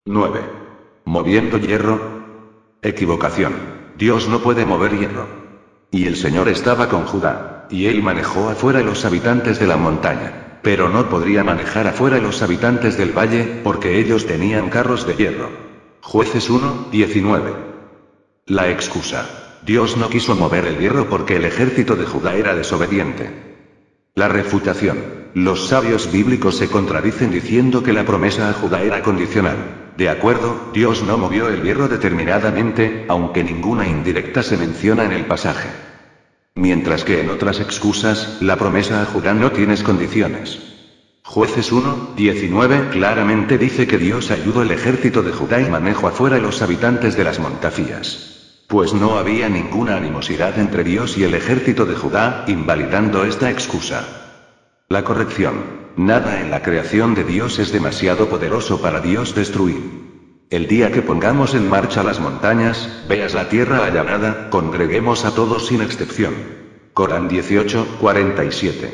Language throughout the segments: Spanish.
9. ¿Moviendo hierro? Equivocación. Dios no puede mover hierro. Y el Señor estaba con Judá, y él manejó afuera los habitantes de la montaña. Pero no podría manejar afuera los habitantes del valle, porque ellos tenían carros de hierro. Jueces 1:19. La excusa. Dios no quiso mover el hierro porque el ejército de Judá era desobediente. La refutación. Los sabios bíblicos se contradicen diciendo que la promesa a Judá era condicional. De acuerdo, Dios no movió el hierro determinadamente, aunque ninguna indirecta se menciona en el pasaje. Mientras que en otras excusas, la promesa a Judá no tiene condiciones. Jueces 1:19 claramente dice que Dios ayudó el ejército de Judá y manejó afuera los habitantes de las montafías. Pues no había ninguna animosidad entre Dios y el ejército de Judá, invalidando esta excusa. La corrección. Nada en la creación de Dios es demasiado poderoso para Dios destruir. El día que pongamos en marcha las montañas, veas la tierra allanada, congreguemos a todos sin excepción. Corán 18:47.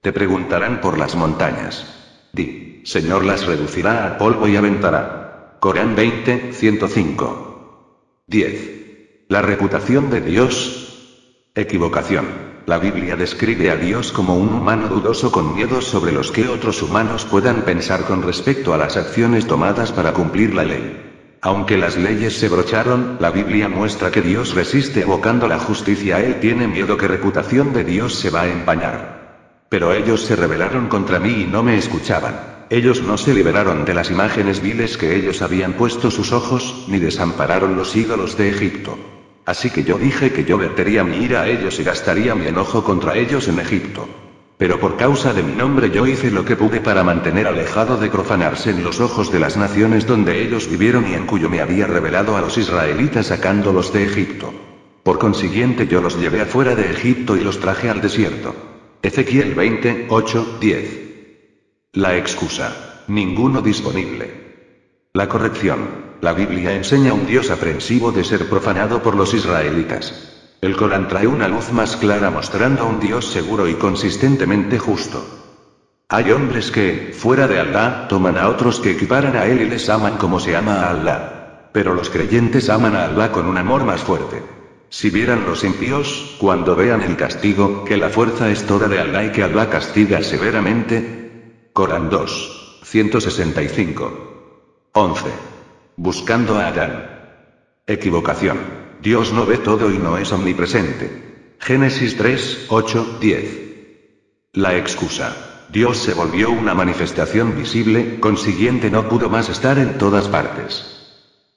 Te preguntarán por las montañas. Di, Señor las reducirá a polvo y aventará. Corán 20:105. 10. La reputación de Dios. Equivocación. La Biblia describe a Dios como un humano dudoso con miedos sobre los que otros humanos puedan pensar con respecto a las acciones tomadas para cumplir la ley. Aunque las leyes se brocharon, la Biblia muestra que Dios resiste evocando la justicia. Él tiene miedo que reputación de Dios se va a empañar. Pero ellos se rebelaron contra mí y no me escuchaban. Ellos no se liberaron de las imágenes viles que ellos habían puesto sus ojos, ni desampararon los ídolos de Egipto. Así que yo dije que yo vertería mi ira a ellos y gastaría mi enojo contra ellos en Egipto. Pero por causa de mi nombre yo hice lo que pude para mantener alejado de profanarse en los ojos de las naciones donde ellos vivieron y en cuyo me había revelado a los israelitas sacándolos de Egipto. Por consiguiente yo los llevé afuera de Egipto y los traje al desierto. Ezequiel 20:8-10. La excusa. Ninguno disponible. La corrección. La Biblia enseña un Dios aprensivo de ser profanado por los israelitas. El Corán trae una luz más clara mostrando a un Dios seguro y consistentemente justo. Hay hombres que, fuera de Alá, toman a otros que equiparan a Él y les aman como se ama a Alá. Pero los creyentes aman a Alá con un amor más fuerte. Si vieran los impíos, cuando vean el castigo, que la fuerza es toda de Alá y que Alá castiga severamente. Corán 2:165. 11. Buscando a Adán. Equivocación. Dios no ve todo y no es omnipresente. Génesis 3:8-10. La excusa. Dios se volvió una manifestación visible, consiguiente no pudo más estar en todas partes.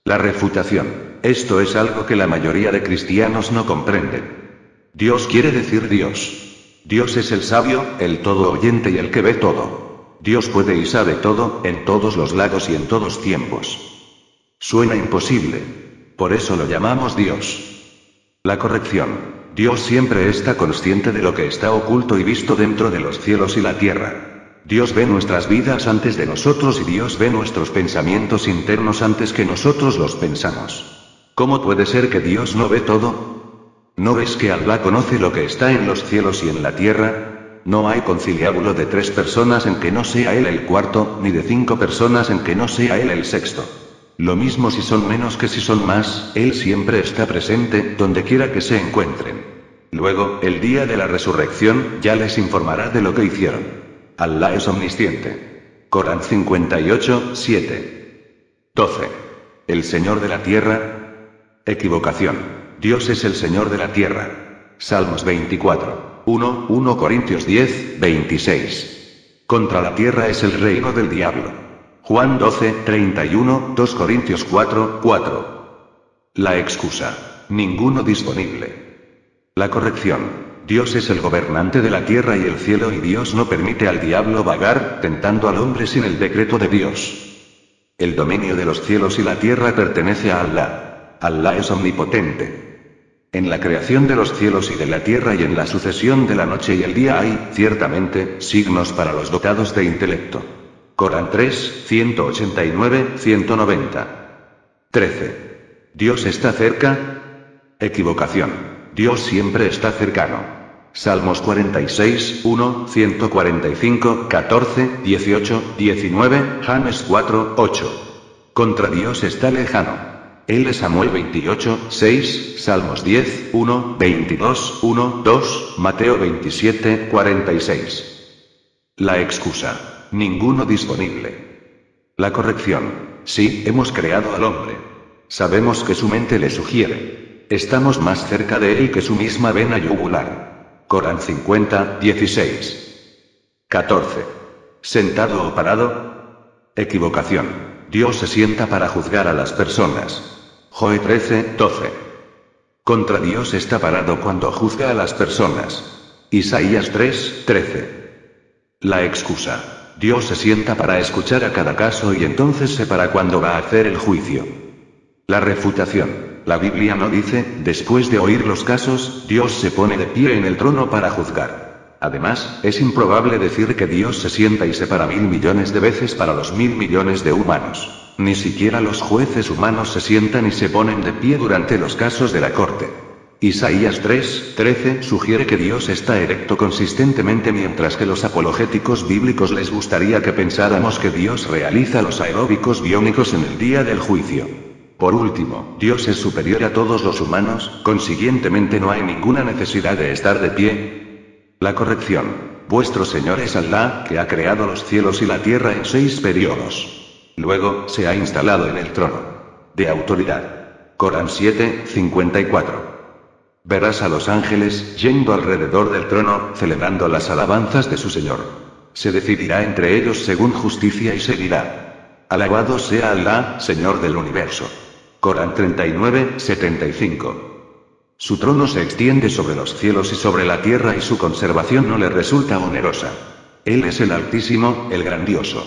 La refutación. Esto es algo que la mayoría de cristianos no comprenden. Dios quiere decir Dios. Dios es el sabio, el todo oyente y el que ve todo. Dios puede y sabe todo, en todos los lados y en todos tiempos. Suena imposible. Por eso lo llamamos Dios. La corrección. Dios siempre está consciente de lo que está oculto y visto dentro de los cielos y la tierra. Dios ve nuestras vidas antes de nosotros y Dios ve nuestros pensamientos internos antes que nosotros los pensamos. ¿Cómo puede ser que Dios no ve todo? ¿No ves que Alá conoce lo que está en los cielos y en la tierra? No hay conciliábulo de 3 personas en que no sea Él el cuarto, ni de 5 personas en que no sea Él el sexto. Lo mismo si son menos que si son más, Él siempre está presente, donde quiera que se encuentren. Luego, el día de la resurrección, ya les informará de lo que hicieron. Alá es omnisciente. Corán 58:7. 12. ¿El Señor de la tierra? Equivocación. Dios es el Señor de la tierra. Salmos 24:1 Corintios 10:26. Contra la tierra es el reino del diablo. Juan 12:31, 2 Corintios 4:4. La excusa. Ninguno disponible. La corrección. Dios es el gobernante de la tierra y el cielo y Dios no permite al diablo vagar, tentando al hombre sin el decreto de Dios. El dominio de los cielos y la tierra pertenece a Alá. Alá es omnipotente. En la creación de los cielos y de la tierra y en la sucesión de la noche y el día hay, ciertamente, signos para los dotados de intelecto. Corán 3:189-190. 13. ¿Dios está cerca? Equivocación. Dios siempre está cercano. Salmos 46:1, 145, 14, 18, 19, James 4:8. Contra Dios está lejano. Él es Samuel 28, 6, Salmos 10, 1, 22, 1, 2, Mateo 27, 46. La excusa. Ninguno disponible. La corrección. Sí, hemos creado al hombre. Sabemos que su mente le sugiere. Estamos más cerca de él que su misma vena yugular. Corán 50, 16. 14. ¿Sentado o parado? Equivocación. Dios se sienta para juzgar a las personas. Joe 13, 12. Contra Dios está parado cuando juzga a las personas. Isaías 3, 13. La excusa. Dios se sienta para escuchar a cada caso y entonces se para cuando va a hacer el juicio. La refutación. La Biblia no dice, después de oír los casos, Dios se pone de pie en el trono para juzgar. Además, es improbable decir que Dios se sienta y se para 1.000 millones de veces para los 1.000 millones de humanos. Ni siquiera los jueces humanos se sientan y se ponen de pie durante los casos de la corte. Isaías 3, 13 sugiere que Dios está erecto consistentemente, mientras que los apologéticos bíblicos les gustaría que pensáramos que Dios realiza los aeróbicos biónicos en el día del juicio. Por último, Dios es superior a todos los humanos, consiguientemente no hay ninguna necesidad de estar de pie. La corrección. Vuestro Señor es Alá, que ha creado los cielos y la tierra en 6 periodos. Luego, se ha instalado en el trono de autoridad. Corán 7, 54. Verás a los ángeles yendo alrededor del trono, celebrando las alabanzas de su Señor. Se decidirá entre ellos según justicia y se dirá: alabado sea Alá, Señor del universo. Corán 39, 75. Su trono se extiende sobre los cielos y sobre la tierra y su conservación no le resulta onerosa. Él es el Altísimo, el Grandioso.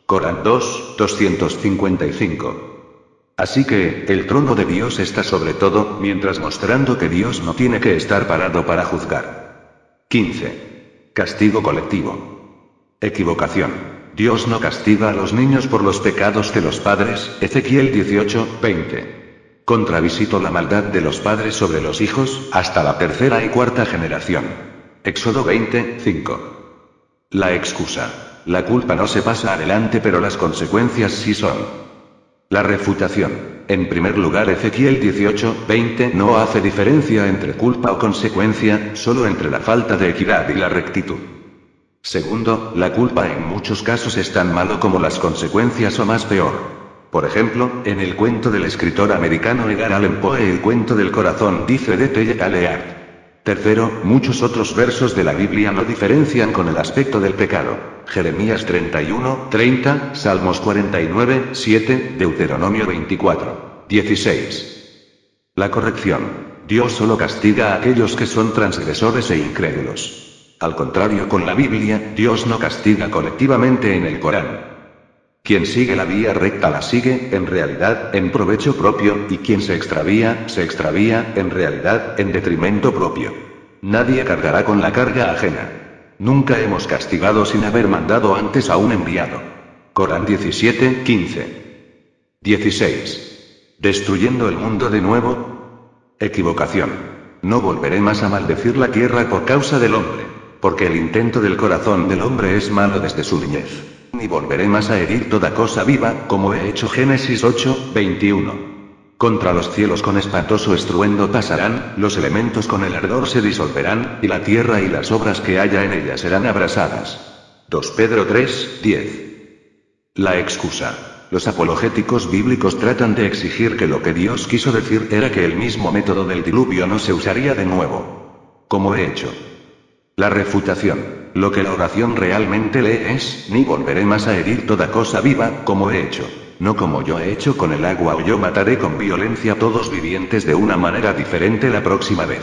Corán 2, 255. Así que, el trono de Dios está sobre todo, mientras mostrando que Dios no tiene que estar parado para juzgar. 15. Castigo colectivo. Equivocación. Dios no castiga a los niños por los pecados de los padres, Ezequiel 18, 20. Contravisito la maldad de los padres sobre los hijos, hasta la tercera y cuarta generación. Éxodo 20, 5. La excusa. La culpa no se pasa adelante, pero las consecuencias sí son. La refutación. En primer lugar, Ezequiel 18, 20 no hace diferencia entre culpa o consecuencia, solo entre la falta de equidad y la rectitud. Segundo, la culpa en muchos casos es tan malo como las consecuencias o más peor. Por ejemplo, en el cuento del escritor americano Edgar Allan Poe, El cuento del corazón, dice de T. Aleard. Tercero, muchos otros versos de la Biblia no diferencian con el aspecto del pecado. Jeremías 31, 30, Salmos 49, 7, Deuteronomio 24, 16. La corrección. Dios solo castiga a aquellos que son transgresores e incrédulos. Al contrario, con la Biblia, Dios no castiga colectivamente en el Corán. Quien sigue la vía recta la sigue, en realidad, en provecho propio, y quien se extravía, en realidad, en detrimento propio. Nadie cargará con la carga ajena. Nunca hemos castigado sin haber mandado antes a un enviado. Corán 17, 15. 16. ¿Destruyendo el mundo de nuevo? Equivocación. No volveré más a maldecir la tierra por causa del hombre, porque el intento del corazón del hombre es malo desde su niñez. Ni volveré más a herir toda cosa viva, como he hecho. Génesis 8, 21. Contra los cielos con espantoso estruendo pasarán, los elementos con el ardor se disolverán, y la tierra y las obras que haya en ella serán abrasadas. 2 Pedro 3, 10. La excusa. Los apologéticos bíblicos tratan de exigir que lo que Dios quiso decir era que el mismo método del diluvio no se usaría de nuevo. Como he hecho. La refutación. Lo que la oración realmente lee es, ni volveré más a herir toda cosa viva, como he hecho. No como yo he hecho con el agua, o yo mataré con violencia a todos vivientes de una manera diferente la próxima vez.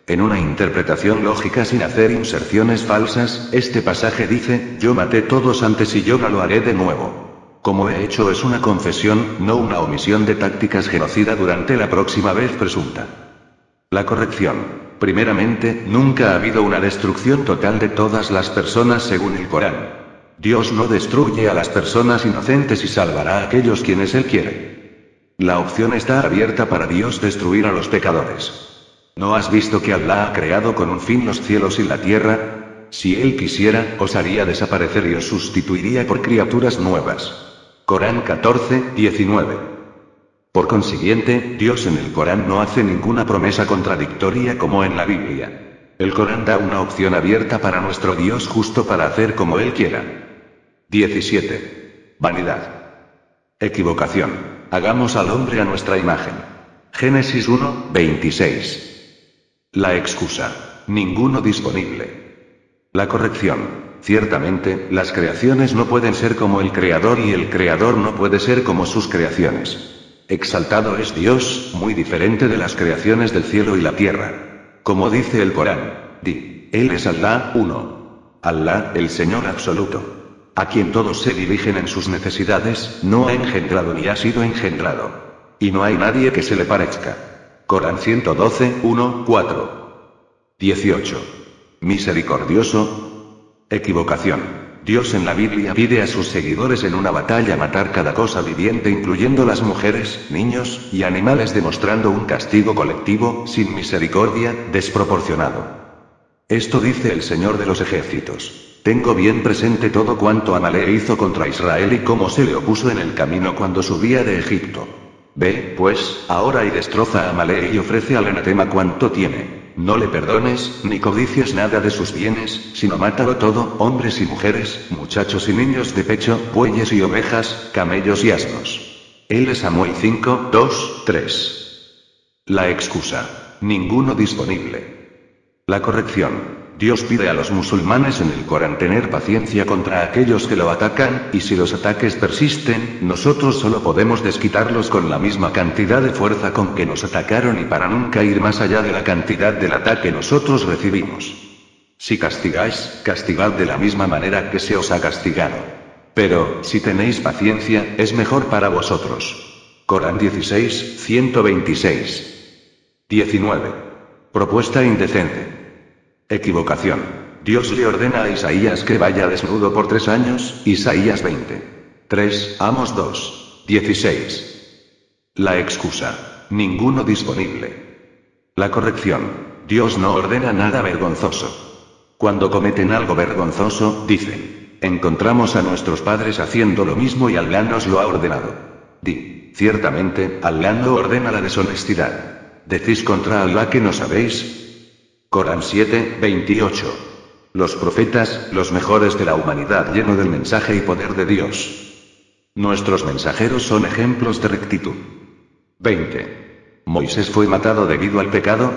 En una interpretación lógica sin hacer inserciones falsas, este pasaje dice, yo maté todos antes y yo no lo haré de nuevo. Como he hecho es una confesión, no una omisión de tácticas genocida durante la próxima vez presunta. La corrección. Primeramente, nunca ha habido una destrucción total de todas las personas según el Corán. Dios no destruye a las personas inocentes y salvará a aquellos quienes Él quiere. La opción está abierta para Dios destruir a los pecadores. ¿No has visto que Allah ha creado con un fin los cielos y la tierra? Si Él quisiera, os haría desaparecer y os sustituiría por criaturas nuevas. Corán 14, 19. Por consiguiente, Dios en el Corán no hace ninguna promesa contradictoria como en la Biblia. El Corán da una opción abierta para nuestro Dios justo para hacer como Él quiera. 17. Vanidad. Equivocación. Hagamos al hombre a nuestra imagen. Génesis 1, 26. La excusa. Ninguno disponible. La corrección. Ciertamente, las creaciones no pueden ser como el Creador y el Creador no puede ser como sus creaciones. Exaltado es Dios, muy diferente de las creaciones del cielo y la tierra. Como dice el Corán, di, Él es Alá, uno. Alá, el Señor absoluto. A quien todos se dirigen en sus necesidades, no ha engendrado ni ha sido engendrado. Y no hay nadie que se le parezca. Corán 112, 1, 4. 18. Misericordioso. Equivocación. Dios en la Biblia pide a sus seguidores en una batalla matar cada cosa viviente incluyendo las mujeres, niños, y animales demostrando un castigo colectivo, sin misericordia, desproporcionado. Esto dice el Señor de los ejércitos. Tengo bien presente todo cuanto Amalek hizo contra Israel y cómo se le opuso en el camino cuando subía de Egipto. Ve, pues, ahora y destroza a Amalek y ofrece al anatema cuanto tiene. No le perdones, ni codicies nada de sus bienes, sino mátalo todo, hombres y mujeres, muchachos y niños de pecho, bueyes y ovejas, camellos y asnos. Él es Samuel 5, 2, 3. La excusa. Ninguno disponible. La corrección. Dios pide a los musulmanes en el Corán tener paciencia contra aquellos que lo atacan, y si los ataques persisten, nosotros solo podemos desquitarlos con la misma cantidad de fuerza con que nos atacaron y para nunca ir más allá de la cantidad del ataque nosotros recibimos. Si castigáis, castigad de la misma manera que se os ha castigado. Pero, si tenéis paciencia, es mejor para vosotros. Corán 16, 126. 19. Propuesta indecente. Equivocación. Dios le ordena a Isaías que vaya desnudo por 3 años, Isaías 20. 3, Amos 2. 16. La excusa. Ninguno disponible. La corrección. Dios no ordena nada vergonzoso. Cuando cometen algo vergonzoso, dicen, encontramos a nuestros padres haciendo lo mismo y Alá nos lo ha ordenado. Di, ciertamente, Alá no ordena la deshonestidad. Decís contra Alá que no sabéis. Corán 7, 28. Los profetas, los mejores de la humanidad lleno del mensaje y poder de Dios. Nuestros mensajeros son ejemplos de rectitud. 20. ¿Moisés fue matado debido al pecado?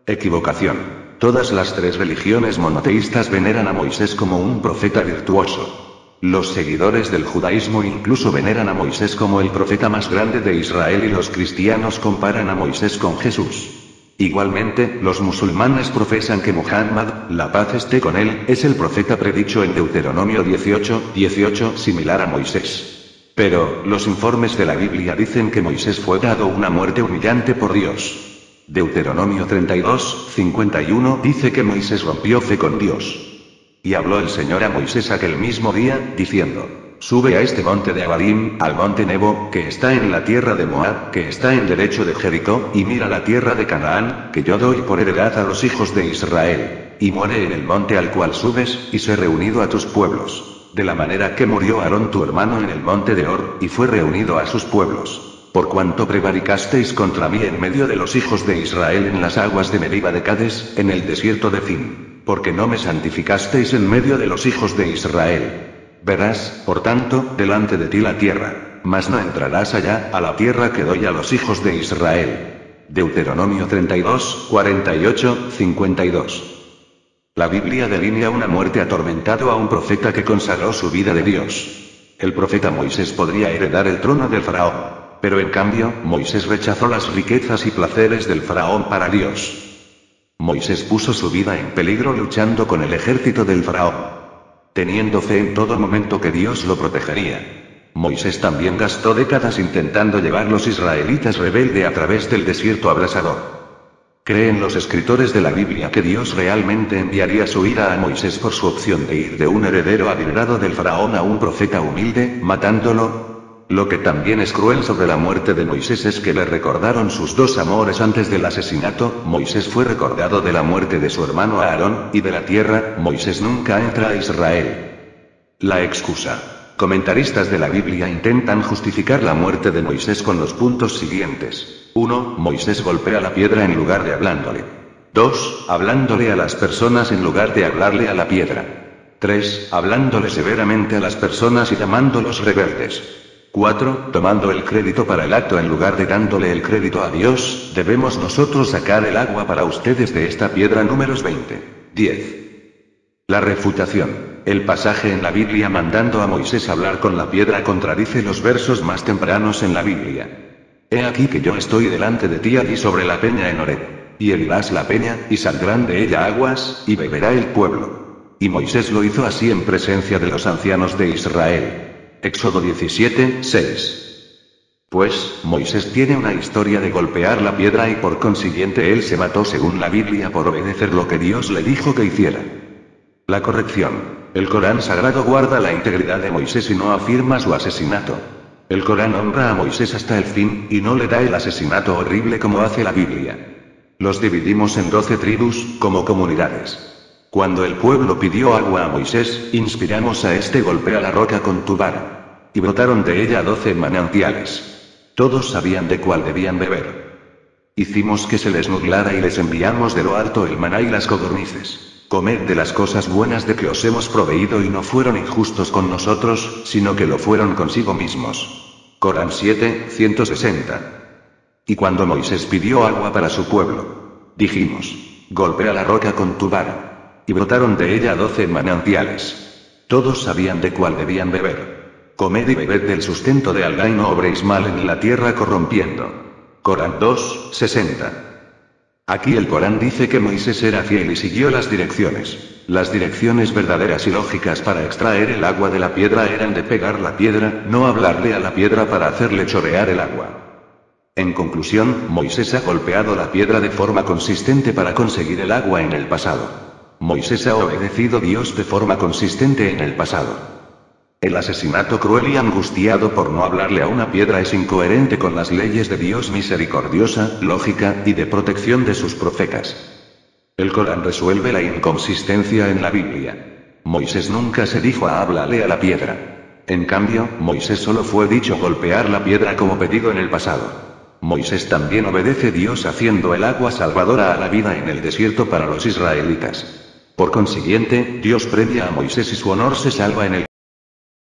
Equivocación. Todas las 3 religiones monoteístas veneran a Moisés como un profeta virtuoso. Los seguidores del judaísmo incluso veneran a Moisés como el profeta más grande de Israel y los cristianos comparan a Moisés con Jesús. Igualmente, los musulmanes profesan que Muhammad, la paz esté con él, es el profeta predicho en Deuteronomio 18, 18 similar a Moisés. Pero, los informes de la Biblia dicen que Moisés fue dado una muerte humillante por Dios. Deuteronomio 32, 51 dice que Moisés rompió fe con Dios. Y habló el Señor a Moisés aquel mismo día, diciendo, sube a este monte de Abarim, al monte Nebo, que está en la tierra de Moab, que está en derecho de Jericó, y mira la tierra de Canaán, que yo doy por heredad a los hijos de Israel. Y muere en el monte al cual subes, y sé reunido a tus pueblos. De la manera que murió Aarón tu hermano en el monte de Hor, y fue reunido a sus pueblos. Por cuanto prevaricasteis contra mí en medio de los hijos de Israel en las aguas de Meriba de Cades, en el desierto de Zin. Porque no me santificasteis en medio de los hijos de Israel. Verás, por tanto, delante de ti la tierra, mas no entrarás allá, a la tierra que doy a los hijos de Israel. Deuteronomio 32, 48, 52. La Biblia delinea una muerte atormentado a un profeta que consagró su vida de Dios. El profeta Moisés podría heredar el trono del faraón. Pero en cambio, Moisés rechazó las riquezas y placeres del faraón para Dios. Moisés puso su vida en peligro luchando con el ejército del faraón, teniendo fe en todo momento que Dios lo protegería. Moisés también gastó décadas intentando llevar los israelitas rebelde a través del desierto abrasador. ¿Creen los escritores de la Biblia que Dios realmente enviaría su ira a Moisés por su opción de ir de un heredero adinerado del faraón a un profeta humilde, matándolo? Lo que también es cruel sobre la muerte de Moisés es que le recordaron sus 2 amores antes del asesinato. Moisés fue recordado de la muerte de su hermano Aarón, y de la tierra, Moisés nunca entra a Israel. La excusa. Comentaristas de la Biblia intentan justificar la muerte de Moisés con los puntos siguientes. 1. Moisés golpea la piedra en lugar de hablándole. 2. Hablándole a las personas en lugar de hablarle a la piedra. 3. Hablándole severamente a las personas y llamándolos rebeldes. 4. Tomando el crédito para el acto en lugar de dándole el crédito a Dios. Debemos nosotros sacar el agua para ustedes de esta piedra. Números 20. 10. La refutación. El pasaje en la Biblia mandando a Moisés hablar con la piedra contradice los versos más tempranos en la Biblia. He aquí que yo estoy delante de ti allí sobre la peña en Horeb. Y herirás la peña, y saldrán de ella aguas, y beberá el pueblo. Y Moisés lo hizo así en presencia de los ancianos de Israel. Éxodo 17, 6. Pues, Moisés tiene una historia de golpear la piedra y por consiguiente él se mató según la Biblia por obedecer lo que Dios le dijo que hiciera. La corrección. El Corán sagrado guarda la integridad de Moisés y no afirma su asesinato. El Corán honra a Moisés hasta el fin, y no le da el asesinato horrible como hace la Biblia. Los dividimos en 12 tribus, como comunidades. Cuando el pueblo pidió agua a Moisés, inspiramos a este golpea la roca con tu vara. Y brotaron de ella 12 manantiales. Todos sabían de cuál debían beber. Hicimos que se les nublara y les enviamos de lo alto el maná y las codornices. Comed de las cosas buenas de que os hemos proveído y no fueron injustos con nosotros, sino que lo fueron consigo mismos. Corán 7, 160. Y cuando Moisés pidió agua para su pueblo, dijimos, golpea la roca con tu vara. Y brotaron de ella 12 manantiales. Todos sabían de cuál debían beber. Comed y bebed del sustento de Alá y no obréis mal en la tierra corrompiendo. Corán 2, 60. Aquí el Corán dice que Moisés era fiel y siguió las direcciones. Las direcciones verdaderas y lógicas para extraer el agua de la piedra eran de pegar la piedra, no hablarle a la piedra para hacerle chorrear el agua. En conclusión, Moisés ha golpeado la piedra de forma consistente para conseguir el agua en el pasado. Moisés ha obedecido a Dios de forma consistente en el pasado. El asesinato cruel y angustiado por no hablarle a una piedra es incoherente con las leyes de Dios misericordiosa, lógica, y de protección de sus profetas. El Corán resuelve la inconsistencia en la Biblia. Moisés nunca se dijo a háblale a la piedra. En cambio, Moisés solo fue dicho golpear la piedra como pedido en el pasado. Moisés también obedece a Dios haciendo el agua salvadora a la vida en el desierto para los israelitas. Por consiguiente, Dios premia a Moisés y su honor se salva en el